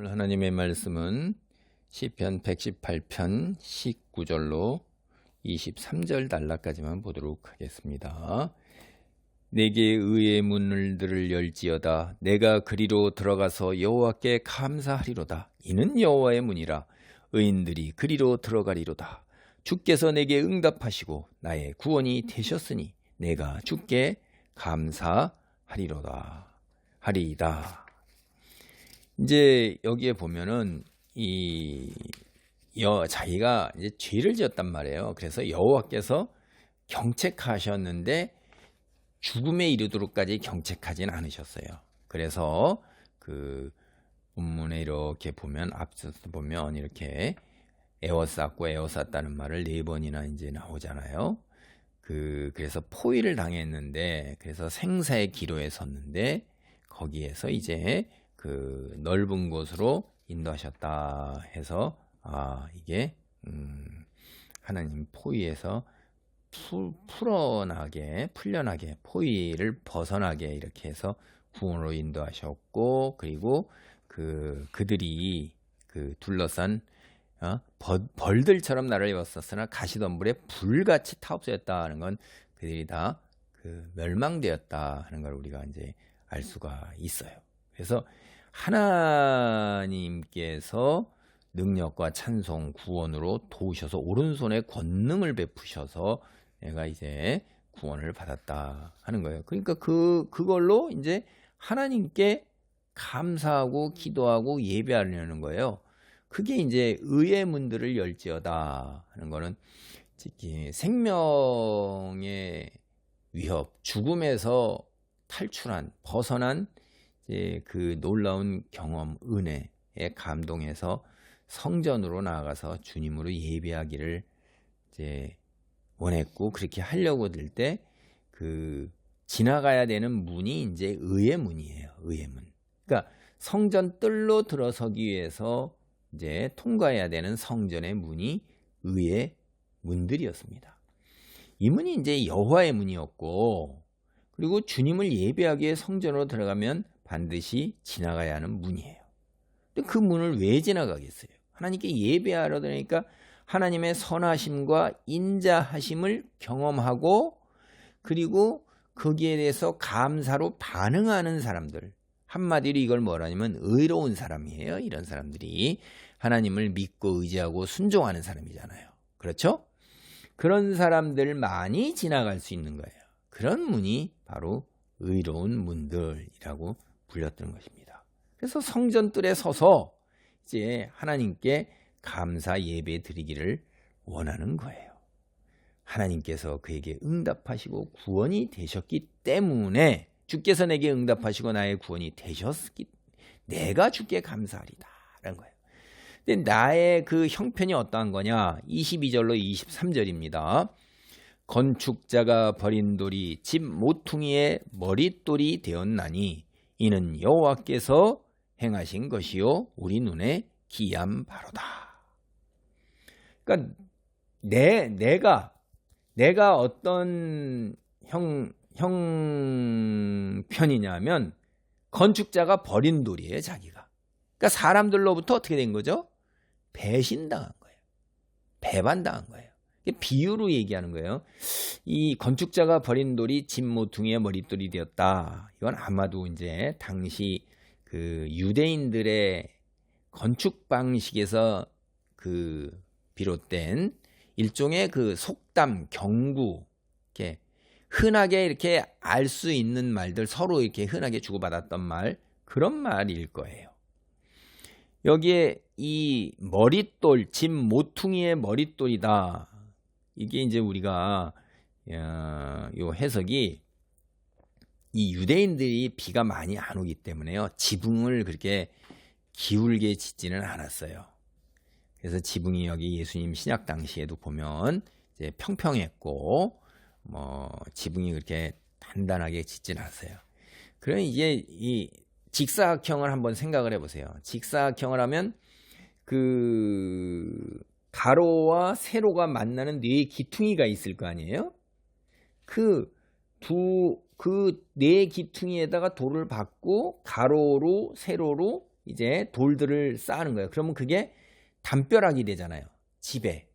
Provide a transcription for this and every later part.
오늘 하나님의 말씀은 시편 118편 19절로 23절 단락까지만 보도록 하겠습니다. 내게 의의 문들을 열지어다. 내가 그리로 들어가서 여호와께 감사하리로다. 이는 여호와의 문이라. 의인들이 그리로 들어가리로다. 주께서 내게 응답하시고 나의 구원이 되셨으니 내가 주께 감사하리로다. 하리이다. 이제 여기에 보면은 자기가 이제 죄를 지었단 말이에요. 그래서 여호와께서 경책하셨는데 죽음에 이르도록까지 경책하진 않으셨어요. 그래서 그 본문에 이렇게 보면 앞서서 보면 이렇게 에워쌌고 에워쌌다는 말을 4번이나 이제 나오잖아요. 그래서 포위를 당했는데 그래서 생사의 기로에 섰는데 거기에서 이제 그 넓은 곳으로 인도하셨다 해서 이게 하나님 포위에서 풀려나게 포위를 벗어나게 이렇게 해서 구원으로 인도하셨고, 그리고 그들이 둘러싼 벌들처럼 나를 입었었으나 가시덤불에 불같이 타없어졌다는 건 그들이 다 멸망되었다 하는 걸 우리가 이제 알 수가 있어요. 그래서 하나님께서 능력과 찬송, 구원으로 도우셔서 오른손에 권능을 베푸셔서 내가 이제 구원을 받았다 하는 거예요. 그러니까 그걸로 이제 하나님께 감사하고 기도하고 예배하려는 거예요. 그게 이제 의의 문들을 열지어다 하는 거는 생명의 위협, 죽음에서 벗어난 이제 그 놀라운 경험, 은혜에 감동해서 성전으로 나아가서 주님으로 예배하기를 이제 원했고, 그렇게 하려고 들 때 지나가야 되는 문이 이제 의의 문이에요. 의의 문. 그러니까 성전 뜰로 들어서기 위해서 이제 통과해야 되는 성전의 문이 의의 문들이었습니다. 이 문이 이제 여호와의 문이었고, 그리고 주님을 예배하기 위해 성전으로 들어가면 반드시 지나가야 하는 문이에요. 근데 그 문을 왜 지나가겠어요? 하나님께 예배하러 들어가니까 하나님의 선하심과 인자하심을 경험하고, 그리고 거기에 대해서 감사로 반응하는 사람들, 한마디로 이걸 뭐라냐면 의로운 사람이에요. 이런 사람들이 하나님을 믿고 의지하고 순종하는 사람이잖아요. 그렇죠? 그런 사람들만이 지나갈 수 있는 거예요. 그런 문이 바로 의로운 문들이라고 불렸던 것입니다. 그래서 성전뜰에 서서 이제 하나님께 감사 예배 드리기를 원하는 거예요. 하나님께서 그에게 응답하시고 구원이 되셨기 때문에, 주께서 내게 응답하시고 나의 구원이 되셨기 내가 주께 감사하리다 라는 거예요. 근데 나의 그 형편이 어떠한 거냐? 22절로 23절입니다. 건축자가 버린 돌이 집 모퉁이의 머릿돌이 되었나니 이는 여호와께서 행하신 것이요 우리 눈에 기이한 바로다. 그러니까 내가 어떤 형편이냐면 건축자가 버린 돌이에요, 자기가. 그러니까 사람들로부터 어떻게 된 거죠? 배신당한 거예요. 배반당한 거예요. 비유로 얘기하는 거예요. 이 건축자가 버린 돌이 집 모퉁이의 머릿돌이 되었다. 이건 아마도 이제 당시 그 유대인들의 건축 방식에서 비롯된 일종의 속담, 경구, 이렇게 흔하게 이렇게 알 수 있는 말들, 서로 이렇게 흔하게 주고받았던 말, 그런 말일 거예요. 여기에 이 머릿돌, 집 모퉁이의 머릿돌이다. 이게 이제 우리가 요 해석이, 이 유대인들이 비가 많이 안 오기 때문에요, 지붕을 그렇게 기울게 짓지는 않았어요. 그래서 지붕이 여기 예수님 신약 당시에도 보면 이제 평평했고, 지붕이 그렇게 단단하게 짓진 않았어요. 그러면 이제 이 직사각형을 한번 생각을 해보세요. 직사각형을 하면 가로와 세로가 만나는 네 기퉁이가 있을 거 아니에요? 네 기퉁이에다가 돌을 받고 가로로 세로로 이제 돌들을 쌓는 거예요. 그러면 그게 담벼락이 되잖아요. 집에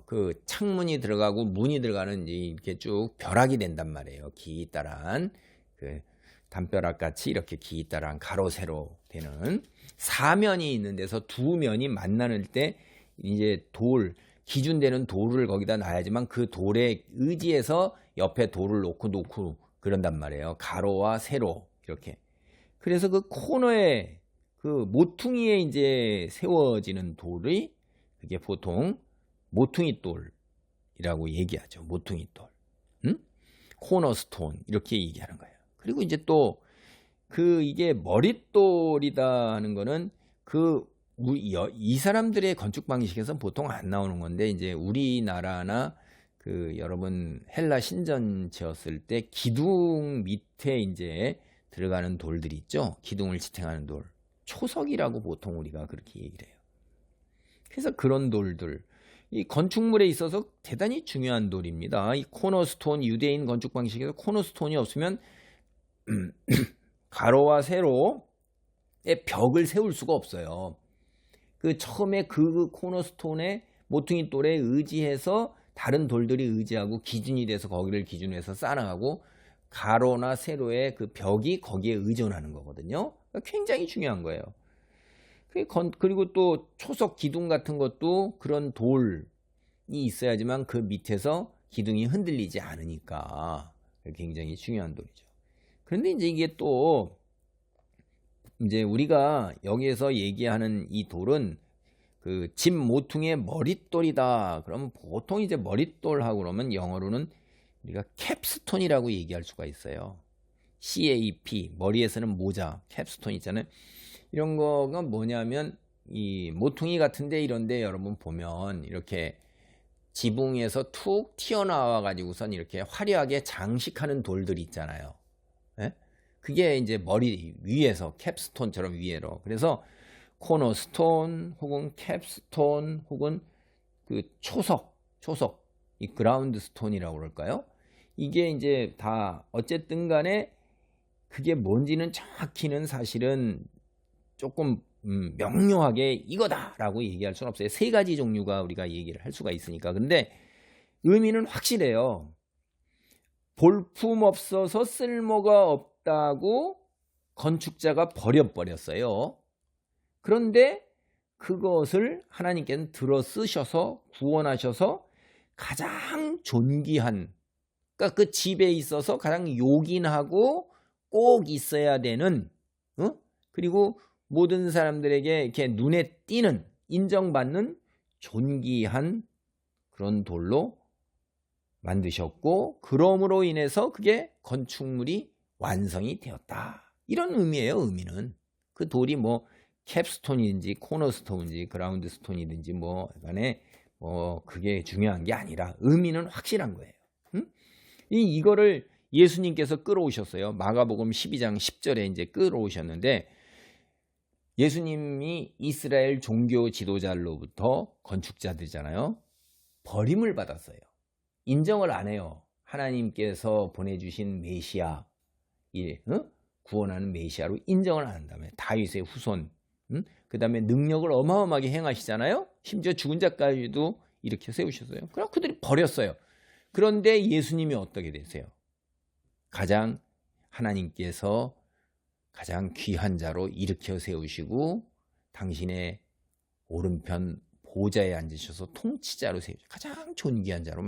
그 창문이 들어가고 문이 들어가는 이렇게 쭉 벼락이 된단 말이에요. 기따란 그 담벼락 같이 이렇게 기따란 가로 세로 되는 사면이 있는 데서 두 면이 만나는 때 이제 기준되는 돌을 거기다 놔야지만 그 돌에 의지해서 옆에 돌을 놓고 그런단 말이에요. 가로와 세로 이렇게. 그래서 그 코너에 그 모퉁이에 이제 세워지는 돌이 그게 보통 모퉁이 돌이라고 얘기하죠. 모퉁이 돌. 응? 코너스톤 이렇게 얘기하는 거예요. 그리고 이제 또 이게 머릿돌이다 하는 거는 이 사람들의 건축 방식에서 보통 안 나오는 건데 이제 우리나라나 여러분 헬라 신전 지었을 때 기둥 밑에 이제 들어가는 돌들이 있죠. 기둥을 지탱하는 돌. 초석이라고 보통 우리가 그렇게 얘기를 해요. 그래서 그런 돌들 이 건축물에 있어서 대단히 중요한 돌입니다. 이 코너스톤 유대인 건축 방식에서 코너스톤이 없으면 가로와 세로의 벽을 세울 수가 없어요. 처음에 그 코너스톤의 모퉁이 돌에 의지해서 다른 돌들이 의지하고 기준이 돼서 거기를 기준으로 해서 쌓아나가고 가로나 세로의 그 벽이 거기에 의존하는 거거든요. 그러니까 굉장히 중요한 거예요. 그리고 또 초석 기둥 같은 것도 그런 돌이 있어야지만 그 밑에서 기둥이 흔들리지 않으니까 굉장히 중요한 돌이죠. 그런데 이제 이게 또 이제 우리가 여기에서 얘기하는 이 돌은 그 집 모퉁이의 머릿돌이다. 그러면 보통 이제 머릿돌하고 그러면 영어로는 우리가 캡스톤이라고 얘기할 수가 있어요. CAP 머리에서는 모자 캡스톤 있잖아요. 이런 거가 뭐냐면 이 모퉁이 같은데 이런데 여러분 보면 이렇게 지붕에서 툭 튀어나와 가지고선 이렇게 화려하게 장식하는 돌들이 있잖아요. 예? 그게 이제 머리 위에서 캡스톤처럼 위에로. 그래서 코너스톤 혹은 캡스톤 혹은 그 초석 이 그라운드 스톤이라고 그럴까요? 이게 이제 다 어쨌든 간에 그게 뭔지는 정확히는 사실은 조금 명료하게 이거다라고 얘기할 수는 없어요. 세 가지 종류가 우리가 얘기를 할 수가 있으니까. 근데 의미는 확실해요. 볼품 없어서 쓸모가 없다고 건축자가 버렸어요. 그런데 그것을 하나님께는 들어 쓰셔서 구원하셔서 가장 존귀한, 그러니까 그 집에 있어서 가장 요긴하고 꼭 있어야 되는, 그리고 모든 사람들에게 이렇게 눈에 띄는, 인정받는 존귀한 그런 돌로 만드셨고, 그러므로 인해서 그게 건축물이 완성이 되었다. 이런 의미예요. 의미는 그 돌이 뭐 캡스톤인지 코너스톤인지 그라운드 스톤이든지 뭐 간에 그게 중요한 게 아니라 의미는 확실한 거예요. 이거를 예수님께서 끌어오셨어요. 마가복음 12장 10절에 이제 끌어오셨는데, 예수님이 이스라엘 종교 지도자로부터 건축자들이잖아요. 버림을 받았어요. 인정을 안 해요. 하나님께서 보내주신 메시아, 구원하는 메시아로 인정을 안 한다며. 다윗의 후손, 그 다음에 능력을 어마어마하게 행하시잖아요. 심지어 죽은 자까지도 이렇게 세우셨어요. 그럼 그들이 버렸어요. 그런데 예수님이 어떻게 되세요? 하나님께서 가장 귀한 자로 일으켜 세우시고 당신의 오른편 보좌에 앉으셔서 통치자로 세우시고 가장 존귀한 자로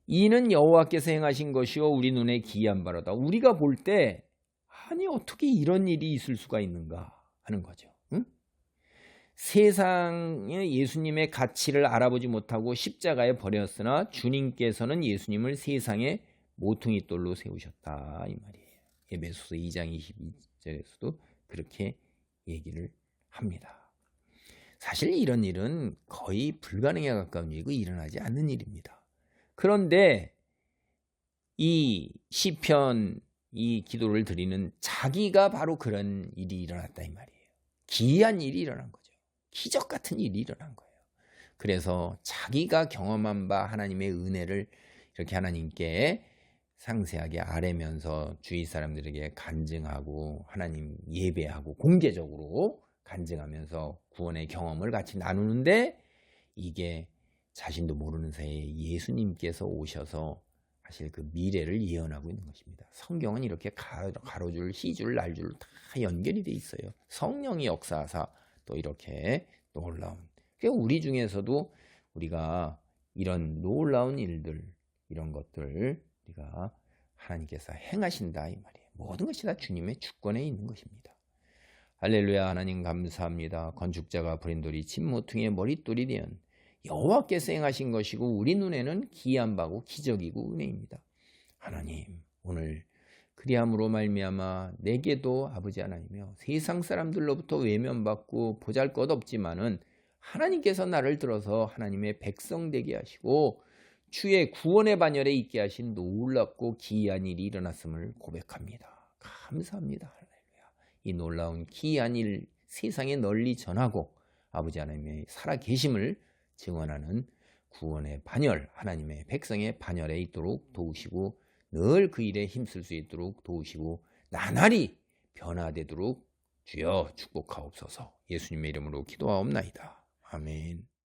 이는 여호와께서 행하신 것이요 우리 눈에 기이한 바로다. 우리가 볼 때 아니 어떻게 이런 일이 있을 수가 있는가 하는 거죠. 세상의 예수님의 가치를 알아보지 못하고 십자가에 버렸으나 주님께서는 예수님을 세상의 모퉁이 돌로 세우셨다 이 말이에요. 에베소서 2장 22절에서도 그렇게 얘기를 합니다. 사실 이런 일은 거의 불가능에 가까운 일이고 일어나지 않는 일입니다. 그런데 이 시편 이 기도를 드리는 자기가 바로 그런 일이 일어났다 이 말이에요. 기이한 일이 일어난 거죠. 기적 같은 일이 일어난 거예요. 그래서 자기가 경험한 바 하나님의 은혜를 이렇게 하나님께 상세하게 아뢰면서 주위 사람들에게 간증하고 하나님 예배하고 공개적으로 간증하면서 구원의 경험을 같이 나누는데, 이게 자신도 모르는 사이에 예수님께서 오셔서 사실 그 미래를 예언하고 있는 것입니다. 성경은 이렇게 가로줄, 시줄, 날줄 다 연결이 돼 있어요. 성령이 역사하사 또 이렇게 놀라운. 그러니까 우리 중에서도 우리가 이런 놀라운 일들, 이런 것들 우리가 하나님께서 행하신다 이 말이에요. 모든 것이 다 주님의 주권에 있는 것입니다. 할렐루야. 하나님 감사합니다. 건축자가 부린 돌이 진모퉁이의 머릿돌이 되은 여호와께서 행하신 것이고 우리 눈에는 기이한 바고 기적이고 은혜입니다. 하나님, 오늘 그리함으로 말미암아 내게도 아버지 하나님이여 세상 사람들로부터 외면받고 보잘것없지만은 하나님께서 나를 들어서 하나님의 백성 되게 하시고 주의 구원의 반열에 있게 하신 놀랍고 기이한 일이 일어났음을 고백합니다. 감사합니다. 할렐루야. 이 놀라운 기이한 일 세상에 널리 전하고 아버지 하나님의 살아계심을 증언하는 구원의 반열, 하나님의 백성의 반열에 있도록 도우시고 늘 그 일에 힘쓸 수 있도록 도우시고 나날이 변화되도록 주여 축복하옵소서. 예수님의 이름으로 기도하옵나이다. 아멘.